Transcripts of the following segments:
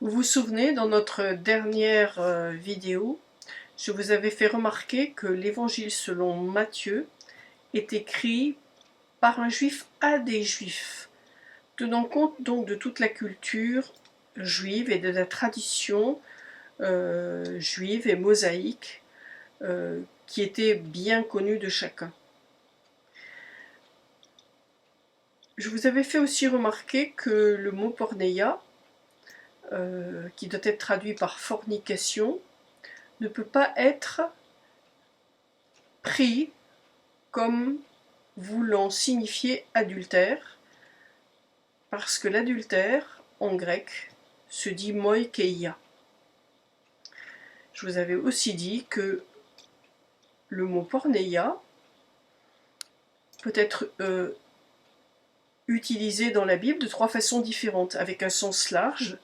Vous vous souvenez, dans notre dernière vidéo, je vous avais fait remarquer que l'évangile selon Matthieu est écrit par un juif à des juifs, tenant compte donc de toute la culture juive et de la tradition juive et mosaïque qui était bien connue de chacun. Je vous avais fait aussi remarquer que le mot porneia, qui doit être traduit par fornication, ne peut pas être pris comme voulant signifier adultère, parce que l'adultère, en grec, se dit moikeia. Je vous avais aussi dit que le mot porneia peut être utilisé dans la Bible de trois façons différentes, avec un sens large,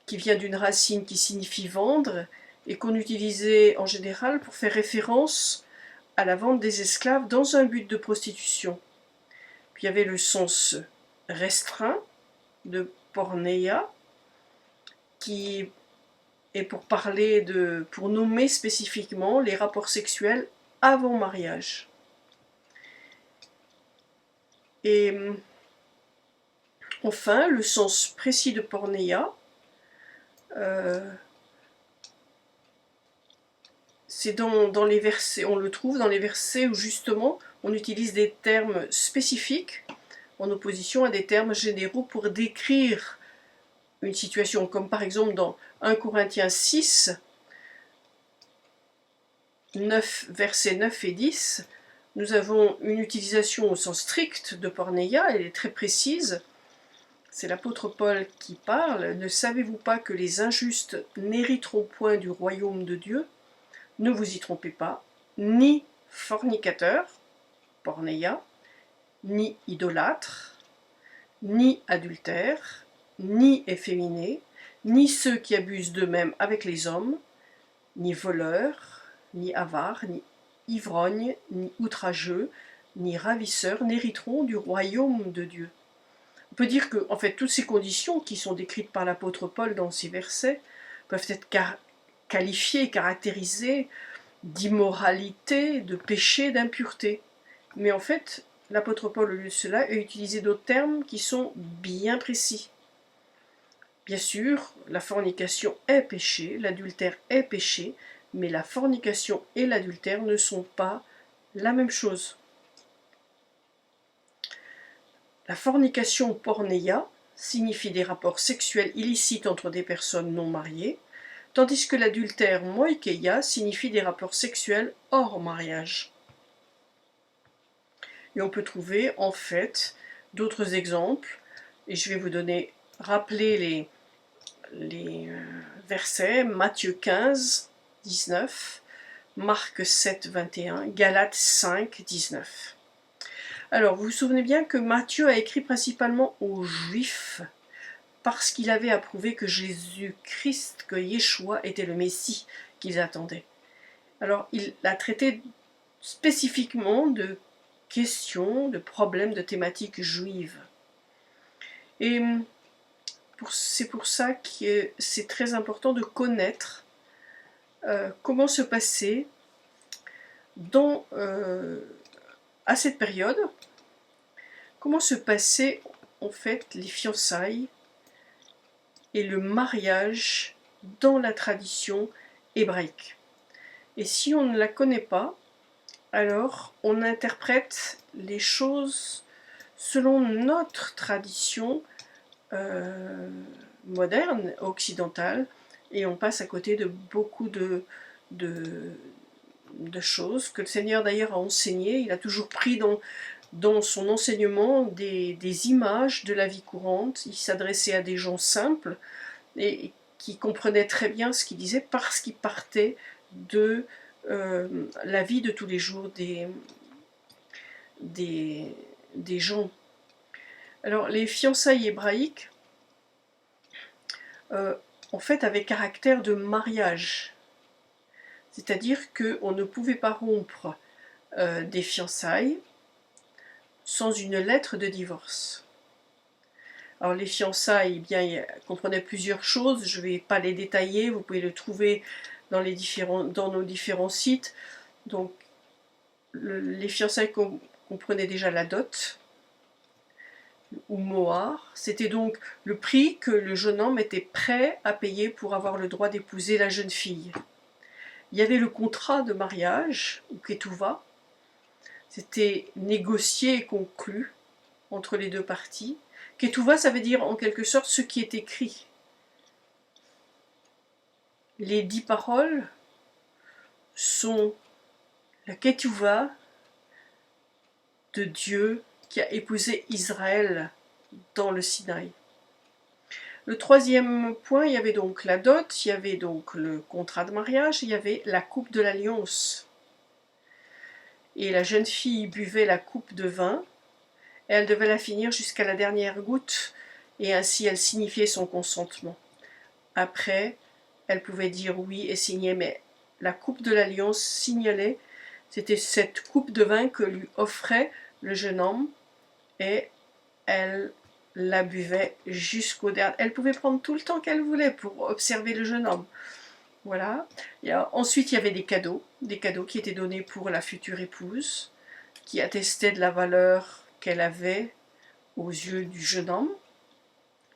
qui vient d'une racine qui signifie vendre, et qu'on utilisait en général pour faire référence à la vente des esclaves dans un but de prostitution. Puis il y avait le sens restreint de porneia, qui est pour nommer spécifiquement les rapports sexuels avant mariage. Et enfin, le sens précis de porneia, c'est dans les versets, on le trouve dans les versets où justement on utilise des termes spécifiques en opposition à des termes généraux pour décrire une situation, comme par exemple dans 1 Corinthiens 6, 9, versets 9 et 10, nous avons une utilisation au sens strict de porneia, elle est très précise. C'est l'apôtre Paul qui parle. Ne savez-vous pas que les injustes n'hériteront point du royaume de Dieu? Ne vous y trompez pas, ni fornicateurs, porneia, ni idolâtres, ni adultères, ni efféminés, ni ceux qui abusent d'eux-mêmes avec les hommes, ni voleurs, ni avares, ni ivrognes, ni outrageux, ni ravisseurs n'hériteront du royaume de Dieu. On peut dire que, en fait, toutes ces conditions qui sont décrites par l'apôtre Paul dans ces versets peuvent être qualifiées, caractérisées d'immoralité, de péché, d'impureté. Mais en fait, l'apôtre Paul, au lieu de cela, a utilisé d'autres termes qui sont bien précis. Bien sûr, la fornication est péché, l'adultère est péché, mais la fornication et l'adultère ne sont pas la même chose. La fornication porneia signifie des rapports sexuels illicites entre des personnes non mariées, tandis que l'adultère moikeia signifie des rapports sexuels hors mariage. Et on peut trouver en fait d'autres exemples, et je vais vous rappeler les versets: Matthieu 15, 19, Marc 7, 21, Galates 5, 19. Alors, vous vous souvenez bien que Matthieu a écrit principalement aux Juifs parce qu'il avait approuvé que Jésus-Christ, que Yeshua était le Messie qu'ils attendaient. Alors, il a traité spécifiquement de questions, de problèmes, de thématiques juives. Et c'est pour ça que c'est très important de connaître comment se passait à cette période, comment se passaient en fait les fiançailles et le mariage dans la tradition hébraïque. Et si on ne la connaît pas, alors on interprète les choses selon notre tradition moderne, occidentale, et on passe à côté de beaucoup de choses que le Seigneur d'ailleurs a enseignées. Il a toujours pris dans son enseignement des images de la vie courante. Il s'adressait à des gens simples et qui comprenaient très bien ce qu'il disait parce qu'il partait de la vie de tous les jours des gens. Alors les fiançailles hébraïques en fait avaient caractère de mariage, c'est-à-dire qu'on ne pouvait pas rompre des fiançailles sans une lettre de divorce. Alors les fiançailles, eh bien, comprenaient plusieurs choses, je ne vais pas les détailler, vous pouvez le trouver dans nos différents sites. Donc les fiançailles comprenaient déjà la dot, ou mohar. C'était donc le prix que le jeune homme était prêt à payer pour avoir le droit d'épouser la jeune fille. Il y avait le contrat de mariage, ou ketouva. C'était négocié et conclu entre les deux parties. Ketouva, ça veut dire en quelque sorte ce qui est écrit. Les 10 paroles sont la ketouva de Dieu qui a épousé Israël dans le Sinaï. Le troisième point, il y avait donc la dot, il y avait donc le contrat de mariage, il y avait la coupe de l'alliance. Et la jeune fille buvait la coupe de vin, et elle devait la finir jusqu'à la dernière goutte, et ainsi elle signifiait son consentement. Après, elle pouvait dire oui et signer, mais la coupe de l'alliance signalait, c'était cette coupe de vin que lui offrait le jeune homme, et elle la buvait jusqu'au dernier. Elle pouvait prendre tout le temps qu'elle voulait pour observer le jeune homme. Voilà. Ensuite, il y avait des cadeaux qui étaient donnés pour la future épouse, qui attestaient de la valeur qu'elle avait aux yeux du jeune homme,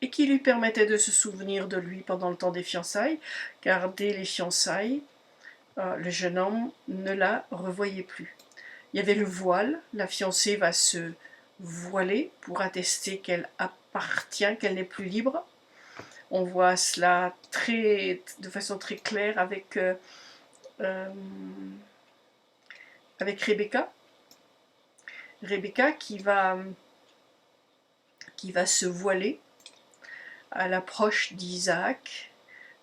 et qui lui permettaient de se souvenir de lui pendant le temps des fiançailles, car dès les fiançailles, le jeune homme ne la revoyait plus. Il y avait le voile, la fiancée va se voilée pour attester qu'elle appartient, qu'elle n'est plus libre. On voit cela de façon très claire avec Rebecca. Rebecca qui va se voiler à l'approche d'Isaac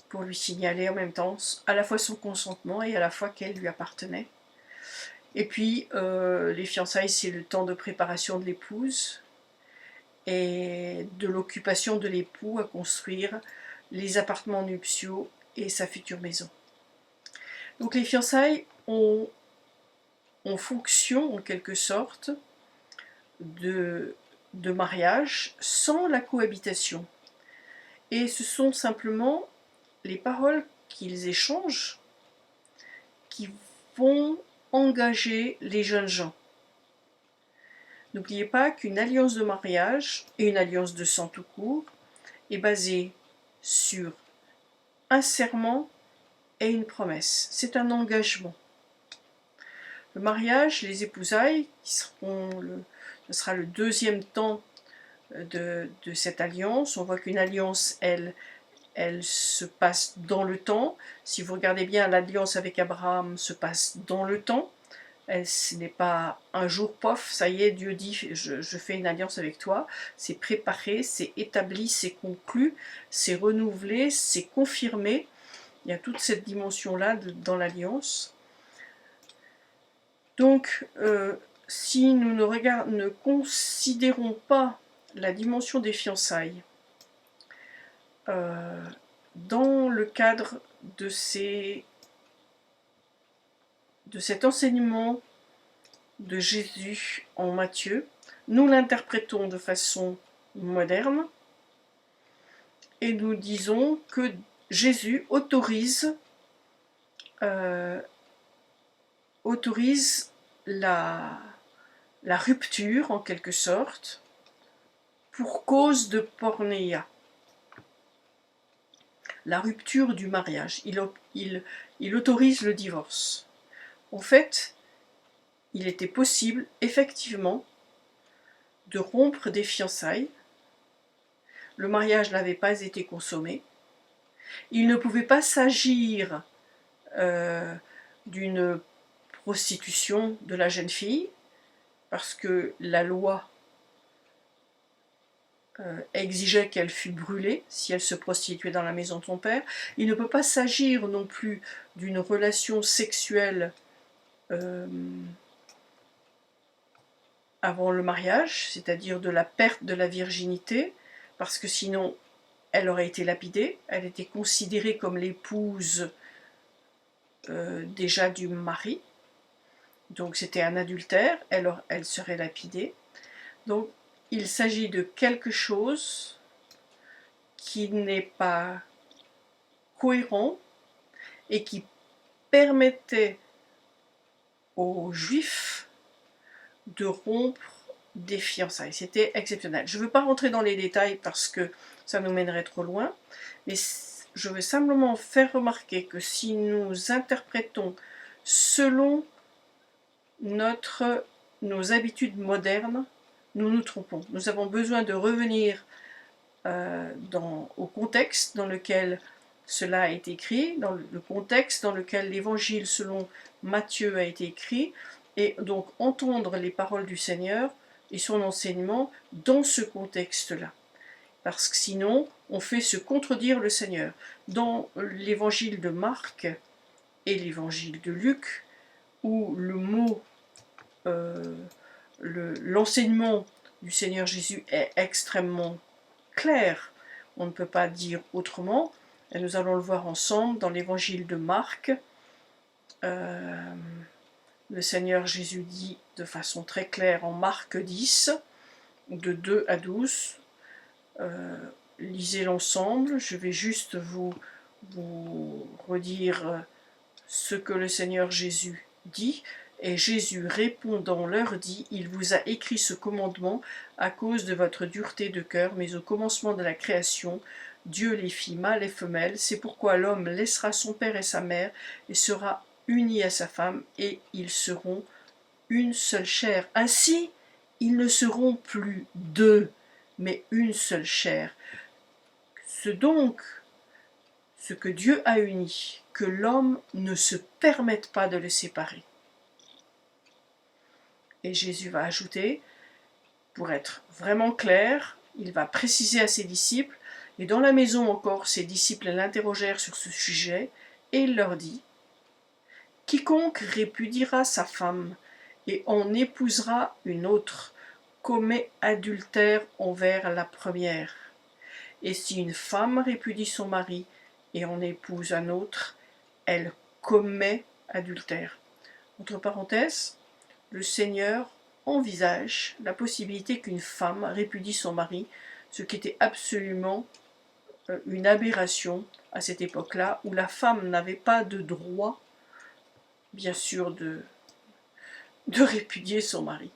pour lui signaler en même temps à la fois son consentement et à la fois qu'elle lui appartenait. Et puis, les fiançailles, c'est le temps de préparation de l'épouse et de l'occupation de l'époux à construire les appartements nuptiaux et sa future maison. Donc les fiançailles ont fonction, en quelque sorte, de mariage sans la cohabitation. Et ce sont simplement les paroles qu'ils échangent qui vont engager les jeunes gens. N'oubliez pas qu'une alliance de mariage et une alliance de sang tout court est basée sur un serment et une promesse. C'est un engagement. Le mariage, les épousailles, ce sera le deuxième temps de cette alliance. On voit qu'une alliance, elle se passe dans le temps. Si vous regardez bien, l'alliance avec Abraham se passe dans le temps. Ce n'est pas un jour, pof, ça y est, Dieu dit, je fais une alliance avec toi. C'est préparé, c'est établi, c'est conclu, c'est renouvelé, c'est confirmé. Il y a toute cette dimension-là dans l'alliance. Donc, si nous ne considérons pas la dimension des fiançailles dans le cadre de cet enseignement de Jésus en Matthieu, nous l'interprétons de façon moderne et nous disons que Jésus autorise la rupture, en quelque sorte, pour cause de pornéia. La rupture du mariage. Il autorise le divorce. En fait, il était possible, effectivement, de rompre des fiançailles. Le mariage n'avait pas été consommé. Il ne pouvait pas s'agir d'une prostitution de la jeune fille, parce que la loi exigeait qu'elle fût brûlée si elle se prostituait dans la maison de son père. Il ne peut pas s'agir non plus d'une relation sexuelle avant le mariage, c'est-à-dire de la perte de la virginité, parce que sinon elle aurait été lapidée, elle était considérée comme l'épouse déjà du mari, donc c'était un adultère, elle serait lapidée. Donc il s'agit de quelque chose qui n'est pas cohérent et qui permettait aux Juifs de rompre des fiançailles. C'était exceptionnel. Je ne veux pas rentrer dans les détails parce que ça nous mènerait trop loin, mais je veux simplement faire remarquer que si nous interprétons selon nos habitudes modernes, nous nous trompons. Nous avons besoin de revenir au contexte dans lequel cela a été écrit, dans le contexte dans lequel l'évangile selon Matthieu a été écrit, et donc entendre les paroles du Seigneur et son enseignement dans ce contexte-là. Parce que sinon, on fait se contredire le Seigneur. Dans l'évangile de Marc et l'évangile de Luc, où le mot, l'enseignement du Seigneur Jésus est extrêmement clair, on ne peut pas dire autrement, et nous allons le voir ensemble dans l'évangile de Marc. Le Seigneur Jésus dit de façon très claire en Marc 10, de 2 à 12, lisez l'ensemble, je vais juste vous redire ce que le Seigneur Jésus dit. Et Jésus répondant leur dit, il vous a écrit ce commandement à cause de votre dureté de cœur, mais au commencement de la création, Dieu les fit mâles et femelles, c'est pourquoi l'homme laissera son père et sa mère et sera uni à sa femme, et ils seront une seule chair. Ainsi, ils ne seront plus deux, mais une seule chair. Ce que Dieu a uni, que l'homme ne se permette pas de le séparer. Et Jésus va ajouter, pour être vraiment clair, il va préciser à ses disciples, et dans la maison encore, ses disciples l'interrogèrent sur ce sujet, et il leur dit, « Quiconque répudiera sa femme et en épousera une autre, commet adultère envers la première. Et si une femme répudie son mari et en épouse un autre, elle commet adultère. » Entre parenthèses, le Seigneur envisage la possibilité qu'une femme répudie son mari, ce qui était absolument une aberration à cette époque-là, où la femme n'avait pas de droit, bien sûr, de répudier son mari.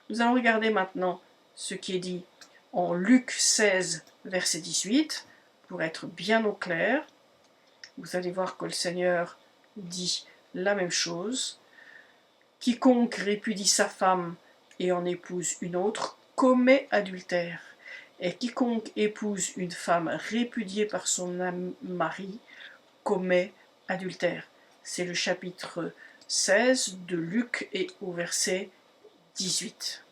Nous allons regarder maintenant ce qui est dit en Luc 16, verset 18, pour être bien au clair. Vous allez voir que le Seigneur dit la même chose. Quiconque répudie sa femme et en épouse une autre commet adultère. Et quiconque épouse une femme répudiée par son mari commet adultère. C'est le chapitre 16 de Luc et au verset 18.